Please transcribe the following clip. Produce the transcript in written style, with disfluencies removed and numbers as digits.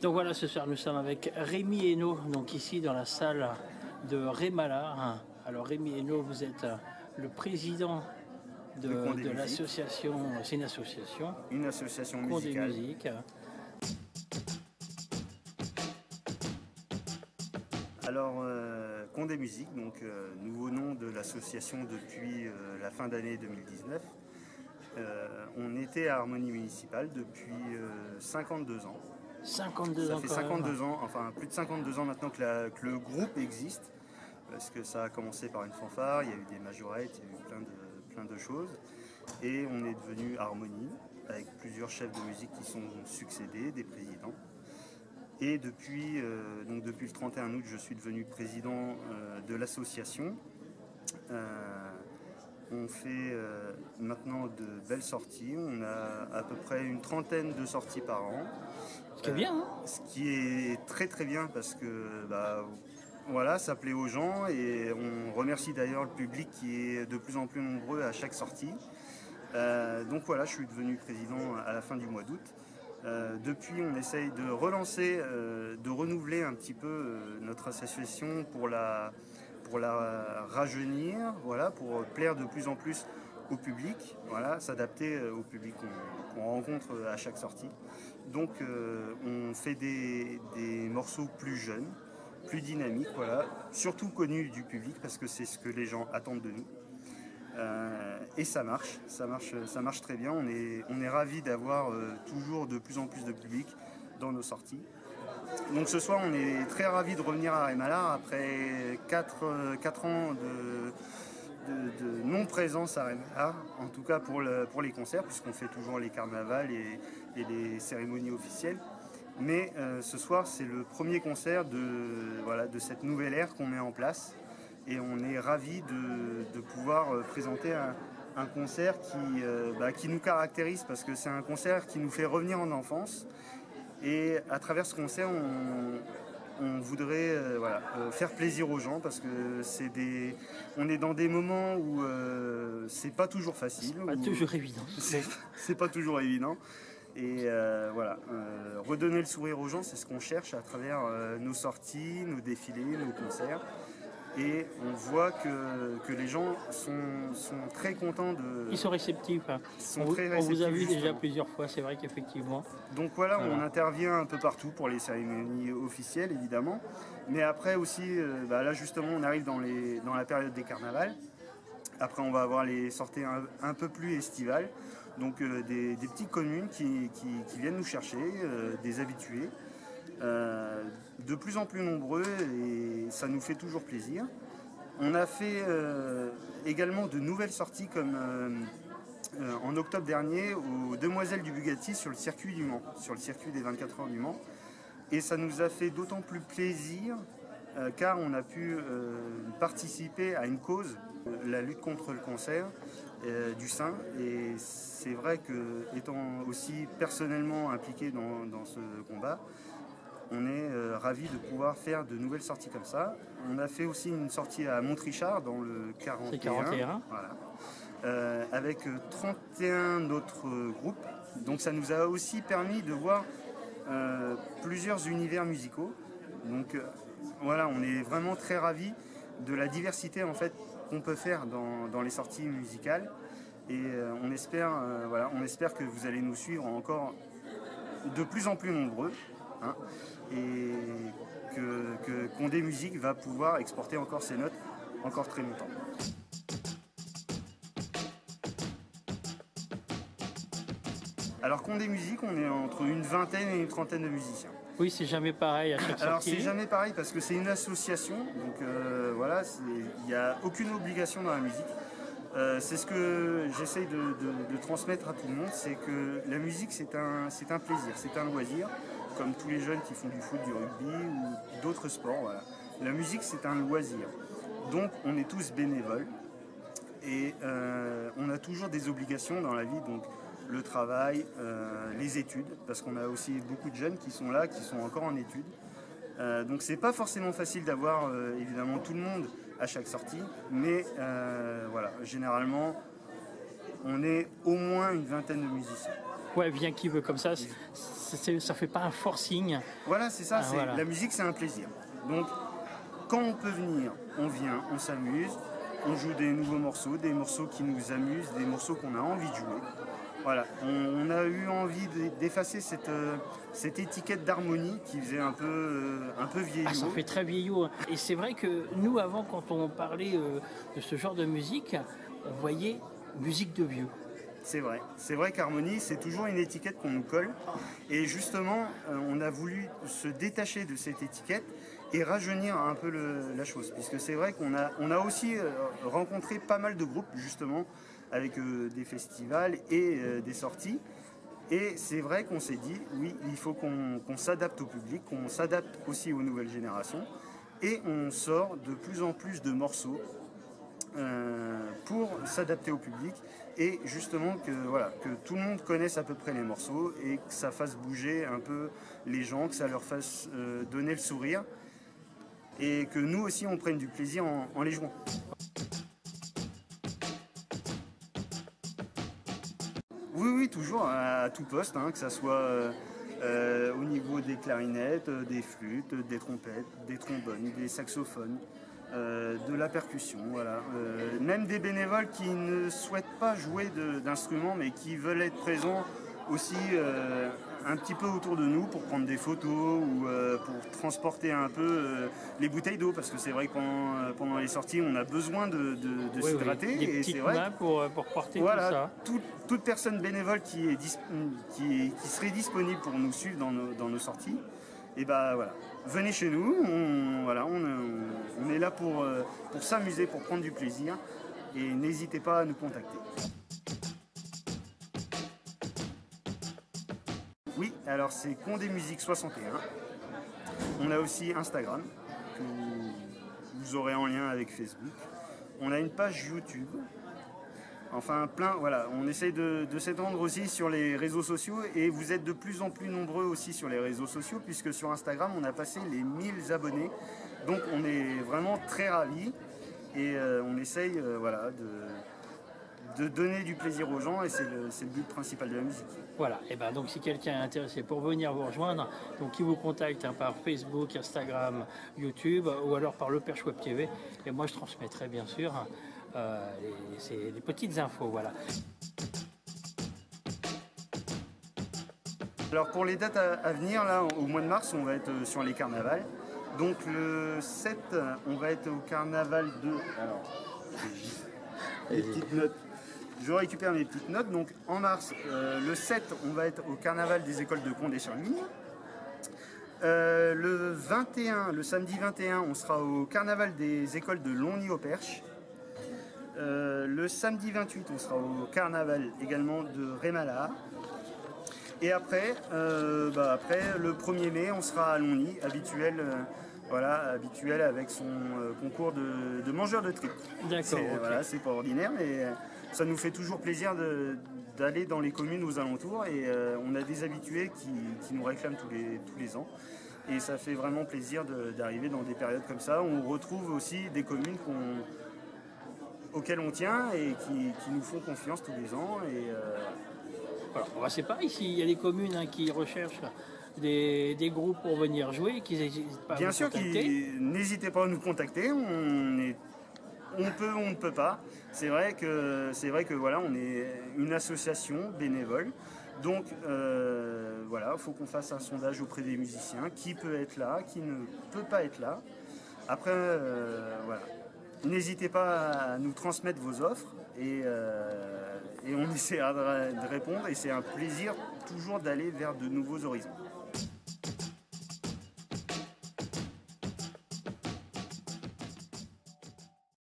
Donc voilà, ce soir nous sommes avec Rémi Hainaut, donc ici dans la salle de Rémala. Alors Rémi Hainaut, vous êtes le président de l'association, c'est une association. Une association Condé musicale. Musique. Alors, Condé Musique, donc nouveau nom de l'association depuis la fin d'année 2019. On était à Harmonie Municipale depuis 52 ans. 52 Ça ans fait quand 52 même. ans, enfin plus de 52 ans maintenant que le groupe existe, parce que ça a commencé par une fanfare, il y a eu des majorettes, il y a eu plein de choses. Et on est devenu Harmonie, avec plusieurs chefs de musique qui sont succédés, des présidents. Et depuis le 31 août, je suis devenu président de l'association. On fait maintenant de belles sorties. On a à peu près une trentaine de sorties par an. Ce qui est bien, hein? Ce qui est très très bien parce que voilà, ça plaît aux gens et on remercie d'ailleurs le public qui est de plus en plus nombreux à chaque sortie. Donc voilà, je suis devenu président à la fin du mois d'août. Depuis, on essaye de relancer, de renouveler un petit peu notre association pour la rajeunir, voilà, pour plaire de plus en plus au public, voilà, s'adapter au public qu'on rencontre à chaque sortie. Donc on fait des morceaux plus jeunes, plus dynamiques, voilà, surtout connus du public parce que c'est ce que les gens attendent de nous. Et ça marche très bien. On est ravis d'avoir toujours de plus en plus de public dans nos sorties. Donc ce soir, on est très ravis de revenir à Rémala après 4 ans de non-présence à Rémala, en tout cas pour les concerts, puisqu'on fait toujours les carnavals et les cérémonies officielles. Mais ce soir, c'est le premier concert de cette nouvelle ère qu'on met en place. Et on est ravis de pouvoir présenter un concert qui nous caractérise, parce que c'est un concert qui nous fait revenir en enfance. Et à travers ce concert, on voudrait faire plaisir aux gens, parce que on est dans des moments où c'est pas toujours facile. Pas toujours évident. C'est pas toujours évident. Et redonner le sourire aux gens, c'est ce qu'on cherche à travers nos sorties, nos défilés, nos concerts. Et on voit que les gens sont très contents de... Ils sont réceptifs. Hein. On vous a vu déjà plusieurs fois, c'est vrai qu'effectivement. Donc voilà, on intervient un peu partout pour les cérémonies officielles, évidemment. Mais après aussi, là justement, on arrive dans la période des carnavals. Après, on va avoir les sorties un peu plus estivales. Donc des petites communes qui viennent nous chercher, des habitués. De plus en plus nombreux, et ça nous fait toujours plaisir. On a fait également de nouvelles sorties, comme en octobre dernier aux Demoiselles du Bugatti sur le circuit du Mans, sur le circuit des 24 heures du Mans. Et ça nous a fait d'autant plus plaisir car on a pu participer à une cause, la lutte contre le cancer du sein. Et c'est vrai que, étant aussi personnellement impliqué dans ce combat, on est ravis de pouvoir faire de nouvelles sorties comme ça. On a fait aussi une sortie à Montrichard dans le 41. C'est 41. Voilà. Avec 31 autres groupes. Donc ça nous a aussi permis de voir plusieurs univers musicaux. Donc voilà, on est vraiment très ravis de la diversité en fait qu'on peut faire dans les sorties musicales. Et on espère que vous allez nous suivre encore de plus en plus nombreux. Hein, et que Condé Musique va pouvoir exporter encore ses notes encore très longtemps. Alors Condé Musique, on est entre une vingtaine et une trentaine de musiciens. Oui, c'est jamais pareil à chaque sortie. Alors c'est jamais pareil parce que c'est une association, donc voilà, il n'y a aucune obligation dans la musique. C'est ce que j'essaye de transmettre à tout le monde, c'est que la musique c'est un plaisir, c'est un loisir, comme tous les jeunes qui font du foot, du rugby ou d'autres sports. Voilà. La musique c'est un loisir, donc on est tous bénévoles et on a toujours des obligations dans la vie, donc le travail, les études, parce qu'on a aussi beaucoup de jeunes qui sont là, qui sont encore en études. Donc c'est pas forcément facile d'avoir évidemment tout le monde à chaque sortie, mais voilà, généralement on est au moins une vingtaine de musiciens. Ouais, vient qui veut comme ça, ça fait pas un forcing. Voilà, c'est ça, Voilà. La musique c'est un plaisir. Donc quand on peut venir, on vient, on s'amuse, on joue des nouveaux morceaux, des morceaux qui nous amusent, des morceaux qu'on a envie de jouer. Voilà, on a eu envie d'effacer cette étiquette d'harmonie qui faisait un peu vieillot. Ah, ça fait très vieillot. Et c'est vrai que nous, avant, quand on parlait de ce genre de musique, on voyait musique de vieux. C'est vrai qu'harmonie, c'est toujours une étiquette qu'on nous colle. Et justement, on a voulu se détacher de cette étiquette et rajeunir un peu la chose. Puisque c'est vrai qu'on a aussi rencontré pas mal de groupes, justement, avec des festivals et des sorties. Et c'est vrai qu'on s'est dit, oui, il faut qu'on s'adapte au public, qu'on s'adapte aussi aux nouvelles générations. Et on sort de plus en plus de morceaux pour s'adapter au public et justement que tout le monde connaisse à peu près les morceaux et que ça fasse bouger un peu les gens, que ça leur fasse donner le sourire et que nous aussi on prenne du plaisir en les jouant. Oui, toujours à tout poste, hein, que ça soit au niveau des clarinettes, des flûtes, des trompettes, des trombones, des saxophones, de la percussion, voilà. Même des bénévoles qui ne souhaitent pas jouer d'instruments mais qui veulent être présents aussi un petit peu autour de nous pour prendre des photos ou pour transporter un peu les bouteilles d'eau parce que c'est vrai que pendant les sorties on a besoin de s'hydrater. Oui. Des et petites c'est vrai mains pour porter voilà, tout ça. Toute personne bénévole qui serait disponible pour nous suivre dans nos sorties, et ben voilà, venez chez nous, on est là pour s'amuser, pour prendre du plaisir et n'hésitez pas à nous contacter. Oui, alors c'est Condé Musique 61. On a aussi Instagram, que vous aurez en lien avec Facebook. On a une page YouTube. Enfin, voilà, on essaye de s'étendre aussi sur les réseaux sociaux et vous êtes de plus en plus nombreux aussi sur les réseaux sociaux puisque sur Instagram, on a passé les 1000 abonnés. Donc, on est vraiment très ravis et on essaye de donner du plaisir aux gens et c'est le but principal de la musique. Voilà, et ben donc si quelqu'un est intéressé pour venir vous rejoindre, donc il vous contacte par Facebook, Instagram, YouTube ou alors par Le Perche Web TV et moi je transmettrai bien sûr les petites infos, voilà. Alors pour les dates à venir, là, au mois de mars, on va être sur les carnavals. Donc le 7, on va être au carnaval de... Alors, les petites notes. Je récupère mes petites notes. Donc en mars, le 7, on va être au carnaval des écoles de Condé-sur-Ligne. Le 21, le samedi 21, on sera au carnaval des écoles de Longny-au-Perche. Le samedi 28, on sera au carnaval également de Rémalard. Et après, le 1er mai, on sera à Longny, habituel avec son concours de mangeur de tripes. D'accord. Okay. Voilà, c'est pas ordinaire, mais ça nous fait toujours plaisir d'aller dans les communes aux alentours et on a des habitués qui nous réclament tous les ans. Et ça fait vraiment plaisir d'arriver dans des périodes comme ça. On retrouve aussi des communes auxquelles on tient et qui nous font confiance tous les ans. Et, alors, c'est pareil, s'il y a des communes qui recherchent des groupes pour venir jouer, qu'ils n'hésitent pas à bien vous sûr, contacter. N'hésitez pas à nous contacter, on peut ou on ne peut pas. C'est vrai que voilà, on est une association bénévole. Donc il faut qu'on fasse un sondage auprès des musiciens, qui peut être là, qui ne peut pas être là. Après, n'hésitez pas à nous transmettre vos offres et on essaiera de répondre et c'est un plaisir toujours d'aller vers de nouveaux horizons.